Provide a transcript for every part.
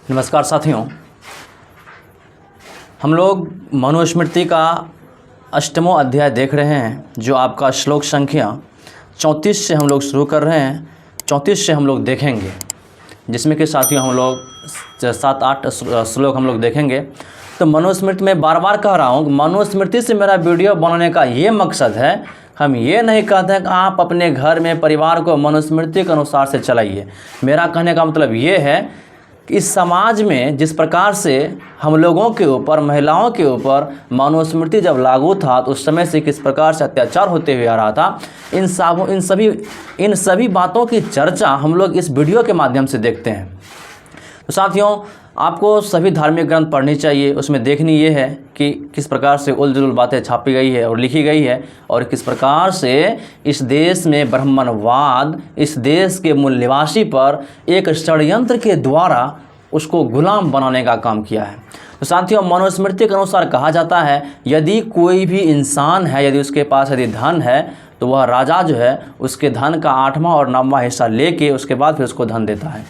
नमस्कार साथियों, हम लोग मनुस्मृति का अष्टमों अध्याय देख रहे हैं, जो आपका श्लोक संख्या 34 से हम लोग शुरू कर रहे हैं। 34 से हम लोग देखेंगे, जिसमें कि साथियों हम लोग 7-8 श्लोक हम लोग देखेंगे। तो मनुस्मृति में बार बार कह रहा हूँ, मनुस्मृति से मेरा वीडियो बनाने का ये मकसद है। हम ये नहीं कहते हैं कि आप अपने घर में परिवार को मनुस्मृति के अनुसार से चलाइए। मेरा कहने का मतलब ये है कि इस समाज में जिस प्रकार से हम लोगों के ऊपर, महिलाओं के ऊपर मनुस्मृति जब लागू था, तो उस समय से किस प्रकार से अत्याचार होते हुए आ रहा था, इन सभी बातों की चर्चा हम लोग इस वीडियो के माध्यम से देखते हैं। तो साथियों, आपको सभी धार्मिक ग्रंथ पढ़नी चाहिए। उसमें देखनी ये है कि किस प्रकार से उलझुल बातें छापी गई है और लिखी गई है, और किस प्रकार से इस देश में ब्राह्मणवाद इस देश के मूल निवासी पर एक षड्यंत्र के द्वारा उसको गुलाम बनाने का काम किया है। तो साथियों, मनुस्मृति के अनुसार कहा जाता है, यदि कोई भी इंसान है, यदि उसके पास यदि धन है, तो वह राजा जो है उसके धन का 8वां और 9वां हिस्सा लेके उसके बाद फिर उसको धन देता है।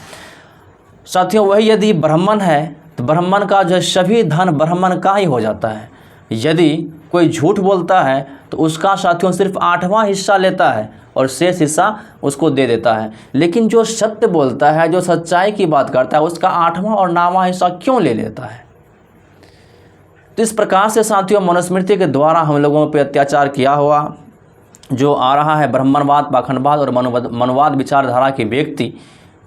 साथियों, वही यदि ब्राह्मण है तो ब्राह्मण का जो सभी धन ब्राह्मण का ही हो जाता है। यदि कोई झूठ बोलता है तो उसका साथियों सिर्फ 8वां हिस्सा लेता है और शेष हिस्सा उसको दे देता है। लेकिन जो सत्य बोलता है, जो सच्चाई की बात करता है, उसका 8वां और 9वां हिस्सा क्यों ले लेता है? तो इस प्रकार से साथियों, मनुस्मृति के द्वारा हम लोगों पर अत्याचार किया हुआ जो आ रहा है, ब्राह्मणवाद, पाखंडवाद और मनुवाद विचारधारा के व्यक्ति,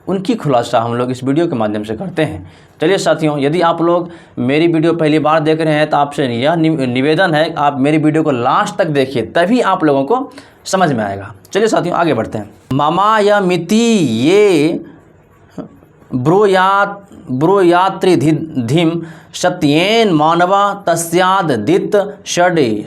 उनकी खुलासा हम लोग इस वीडियो के माध्यम से करते हैं। चलिए साथियों, यदि आप लोग मेरी वीडियो पहली बार देख रहे हैं तो आपसे यह निवेदन है, आप मेरी वीडियो को लास्ट तक देखिए, तभी आप लोगों को समझ में आएगा। चलिए साथियों, आगे बढ़ते हैं। मामायमिति ये ब्रूयात्रिधिम सत्येन मानवा तस्यादित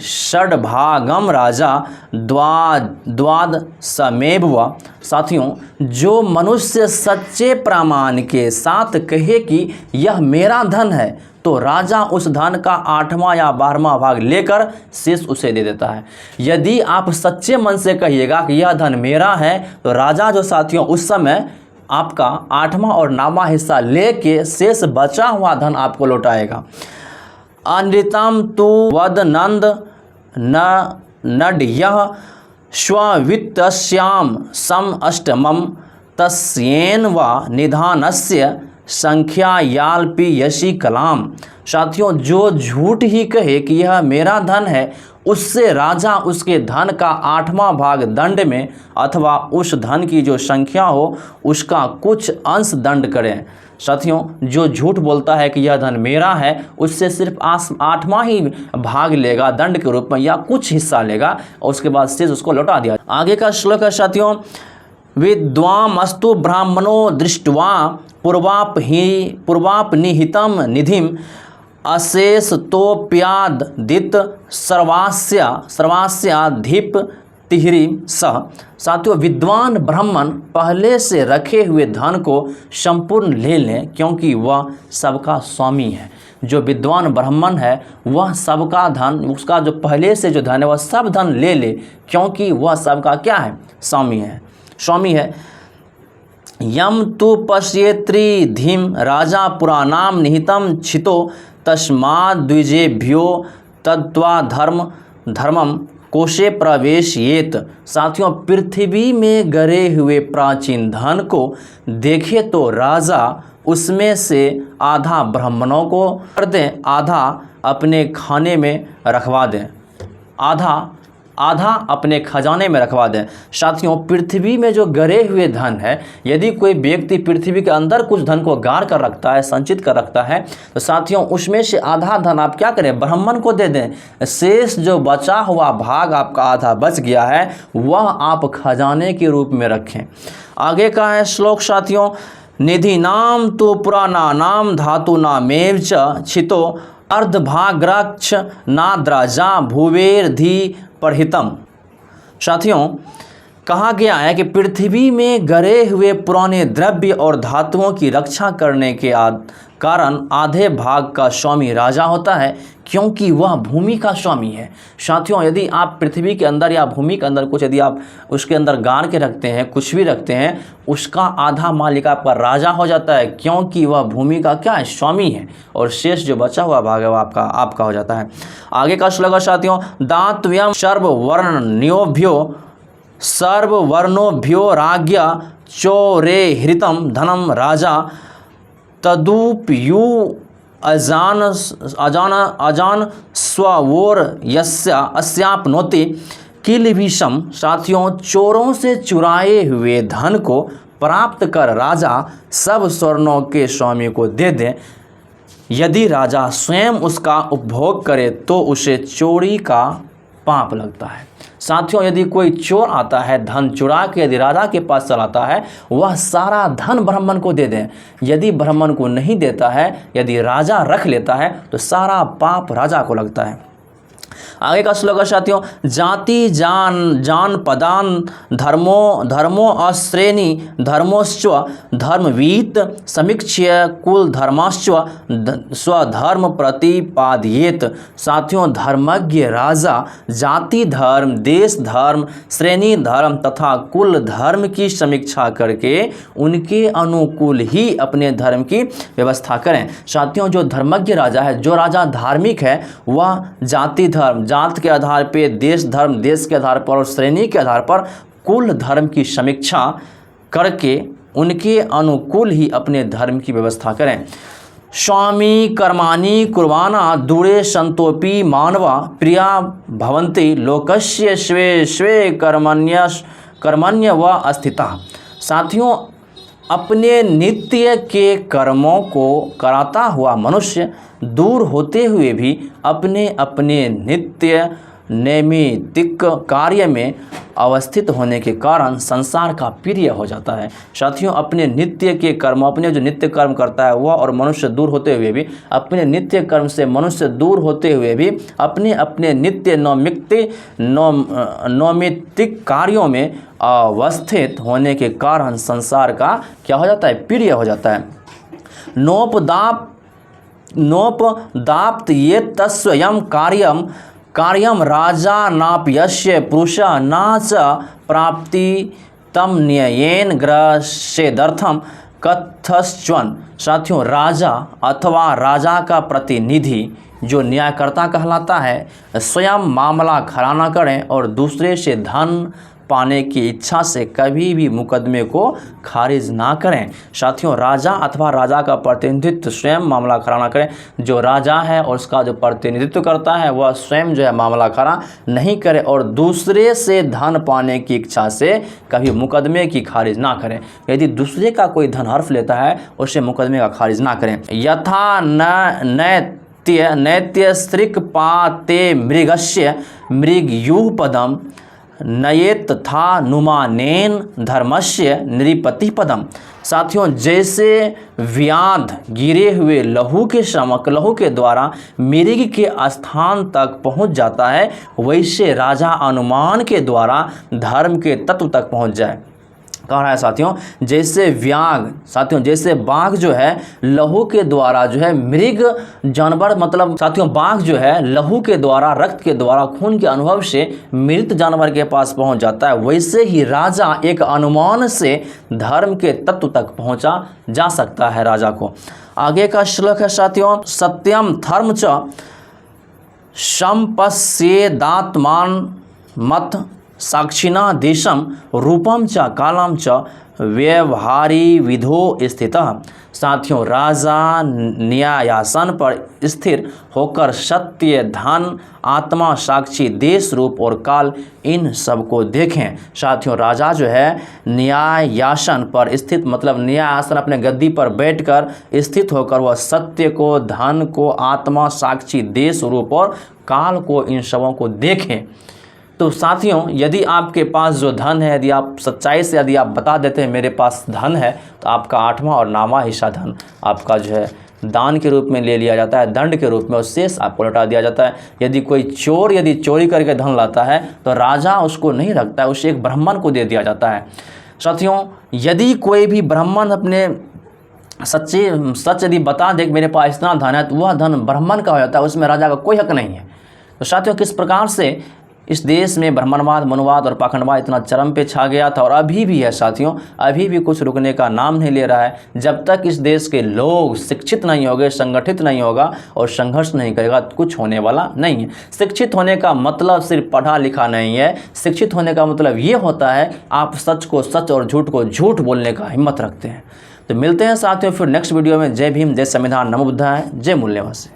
षड्भागम राजा द्वाद समेव। साथियों, जो मनुष्य सच्चे प्रमाण के साथ कहे कि यह मेरा धन है, तो राजा उस धन का 8वां या 12वां भाग लेकर शेष उसे दे देता है। यदि आप सच्चे मन से कहिएगा कि यह धन मेरा है, तो राजा जो साथियों उस समय आपका 8वां और 9वां हिस्सा लेके शेष बचा हुआ धन आपको लौटाएगा। अनृतम तु वद नंद नड्यः स्ववित्तस्याम सम अष्टमम तस्येन व निधानस्य संख्यायाल्पि यशी कलाम। साथियों, जो झूठ ही कहे कि यह मेरा धन है, उससे राजा उसके धन का 8वां भाग दंड में अथवा उस धन की जो संख्या हो उसका कुछ अंश दंड करें। साथियों, जो झूठ बोलता है कि यह धन मेरा है, उससे सिर्फ 8वां ही भाग लेगा दंड के रूप में, या कुछ हिस्सा लेगा और उसके बाद शेष उसको लौटा दिया। आगे का श्लोक है साथियों, विद्वामस्तु ब्राह्मणो दृष्ट्वा पूर्वापनिहितं निधिम अशेषतोप्यादित सर्वास्याधिप तिहरी सह। साथियों, विद्वान ब्राह्मण पहले से रखे हुए धन को संपूर्ण ले लें, क्योंकि वह सबका स्वामी है। जो विद्वान ब्राह्मण है वह सबका धन, उसका जो पहले से जो धन है वह सब धन ले ले, क्योंकि वह सबका क्या है? स्वामी है। यम तु पश्येत्रिधिम राजा पुराणाम निहितम छितो तस्माद्विजेभ्यो तत्वा धर्मम कोशे प्रवेशयेत। साथियों, पृथ्वी में गरे हुए प्राचीन धन को देखे तो राजा उसमें से आधा ब्राह्मणों को कर दें, आधा अपने खाने में रखवा दें, आधा अपने खजाने में रखवा दें। साथियों, पृथ्वी में जो गरे हुए धन है, यदि कोई व्यक्ति पृथ्वी के अंदर कुछ धन को गाड़ कर रखता है, संचित कर रखता है, तो साथियों उसमें से आधा धन आप क्या करें? ब्राह्मण को दे दें। शेष जो बचा हुआ भाग आपका आधा बच गया है, वह आप खजाने के रूप में रखें। आगे का है श्लोक साथियों, निधि नाम तो पुराना नाम धातु नामेव च छितो अर्धभाग्रक्ष नाद्राजा भुवेर्धि परहितम। साथियों, कहा गया है कि पृथ्वी में गड़े हुए पुराने द्रव्य और धातुओं की रक्षा करने के कारण आधे भाग का स्वामी राजा होता है, क्योंकि वह भूमि का स्वामी है। साथियों, यदि आप पृथ्वी के अंदर या भूमि के अंदर कुछ यदि आप उसके अंदर गाड़ के रखते हैं, कुछ भी रखते हैं, उसका आधा मालिक आपका राजा हो जाता है, क्योंकि वह भूमि का क्या है, स्वामी है। और शेष जो बचा हुआ भाग है वो आपका हो जाता है। आगे का श्लोक है साथियों, दातव्यम सर्ववर्णोभ्यो राज्ञ चोरे हृतम धनम राजा तदुपयु अजान स्वोर अस्यापनोति किलभिषम। साथियों, चोरों से चुराए हुए धन को प्राप्त कर राजा सब स्वर्णों के स्वामी को दे दे। यदि राजा स्वयं उसका उपभोग करे तो उसे चोरी का पाप लगता है। साथियों, यदि कोई चोर आता है धन चुरा के यदि राजा के पास चलाता है, वह सारा धन ब्राह्मण को दे दें। यदि ब्राह्मण को नहीं देता है, यदि राजा रख लेता है, तो सारा पाप राजा को लगता है। आगे का श्लोक है साथियों, जाति जान पदान धर्मो अश्रेणी धर्मोश्च धर्मवीत समीक्ष्य कुल धर्माश्च स्वधर्म प्रतिपादयेत। साथियों, धर्मज्ञ राजा जाति धर्म, देश धर्म, श्रेणी धर्म तथा कुल धर्म की समीक्षा करके उनके अनुकूल ही अपने धर्म की व्यवस्था करें। साथियों, जो धर्मज्ञ राजा है, जो राजा धार्मिक है, वह जाति धर्म, जात के आधार पे, देश धर्म, देश के आधार पर और श्रेणी के आधार पर कुल धर्म की समीक्षा करके उनके अनुकूल ही अपने धर्म की व्यवस्था करें। स्वामी कर्माणि कुर्वाणा दूरे संतोपि मानवा प्रिया भवन्ति लोकस्य स्वे स्वे कर्मण्य व अस्थिता। साथियों, अपने नित्य के कर्मों को कराता हुआ मनुष्य दूर होते हुए भी अपने अपने नित्य नैमित्तिक कार्य में अवस्थित होने के कारण संसार का प्रिय हो जाता है। साथियों, अपने नित्य के कर्म, अपने जो नित्य कर्म करता है वह और मनुष्य दूर होते हुए भी, अपने नित्य कर्म से मनुष्य दूर होते हुए भी अपने अपने नित्य नैमित्तिक कार्यों में अवस्थित होने के कारण संसार का क्या हो जाता है, प्रिय हो जाता है। नोपदाप्त ये तस्वयं कार्यम राजा नाप्यस्य पुरुषा न च प्राप्ति तम न्यायेन ग्रसेदर्थम कथश्चन। साथियों, राजा अथवा राजा का प्रतिनिधि जो न्यायकर्ता कहलाता है, स्वयं मामला खड़ा न करें और दूसरे से धन पाने की इच्छा से कभी भी मुकदमे को खारिज ना करें। साथियों, राजा अथवा राजा का प्रतिनिधित्व स्वयं मामला खड़ा ना करें। जो राजा है और उसका जो प्रतिनिधित्व करता है वह स्वयं जो है मामला खड़ा नहीं करे और दूसरे से धन पाने की इच्छा से कभी मुकदमे की खारिज ना करें। यदि दूसरे का कोई धन हड़प लेता है, उसे मुकदमे का खारिज ना करें। यथा नैत्य स्त्रीक पाते मृगस्य मृगयूह पदम नयेत तथा नुमानेन धर्मस्य नृपति पदम। साथियों, जैसे व्याध गिरे हुए लहू के द्वारा मृग के स्थान तक पहुंच जाता है, वैसे राजा अनुमान के द्वारा धर्म के तत्व तक पहुंच जाए। कह रहा है साथियों, जैसे बाघ जो है लहू के द्वारा जो है मृग जानवर, मतलब साथियों बाघ जो है लहू के द्वारा, रक्त के द्वारा, खून के अनुभव से मृत जानवर के पास पहुंच जाता है, वैसे ही राजा एक अनुमान से धर्म के तत्व तक पहुंचा जा सकता है राजा को। आगे का श्लोक है साथियों, सत्यम धर्म च संपश्येदात्मान मत साक्षिणा देशम रूपम च कालम च व्यवहारी विधो स्थितः। साथियों, राजा न्यायासन पर स्थिर होकर सत्य, धन, आत्मा, साक्षी, देश, रूप और काल इन सब को देखें। साथियों, राजा जो है न्यायासन पर स्थित, मतलब न्यायासन अपने गद्दी पर बैठकर स्थित होकर वह सत्य को, धन को, आत्मा, साक्षी, देश, रूप और काल को, इन सबों को देखें। तो साथियों, यदि आपके पास जो धन है, यदि आप सच्चाई से यदि आप बता देते हैं मेरे पास धन है, तो आपका 8वां और 9वां हिस्सा धन आपका जो है दान के रूप में ले लिया जाता है, दंड के रूप में, और शेष आपको लौटा दिया जाता है। यदि कोई चोर यदि चोरी करके धन लाता है तो राजा उसको नहीं रखता है, उसे एक ब्राह्मण को दे दिया जाता है। साथियों, यदि कोई भी ब्राह्मण अपने सच यदि बता दे कि मेरे पास इतना धन है, तो वह धन ब्राह्मण का हो जाता है, उसमें राजा का कोई हक नहीं है। तो साथियों, किस प्रकार से इस देश में ब्राह्मणवाद, मनुवाद और पाखंडवाद इतना चरम पे छा गया था और अभी भी है साथियों, अभी भी कुछ रुकने का नाम नहीं ले रहा है। जब तक इस देश के लोग शिक्षित नहीं होंगे, संगठित नहीं होगा और संघर्ष नहीं करेगा, तो कुछ होने वाला नहीं है। शिक्षित होने का मतलब सिर्फ पढ़ा लिखा नहीं है। शिक्षित होने का मतलब ये होता है आप सच को सच और झूठ को झूठ बोलने का हिम्मत रखते हैं। तो मिलते हैं साथियों फिर नेक्स्ट वीडियो में। जय भीम, जय संविधान, नमो बुद्धाय, जय मूल्यवासी।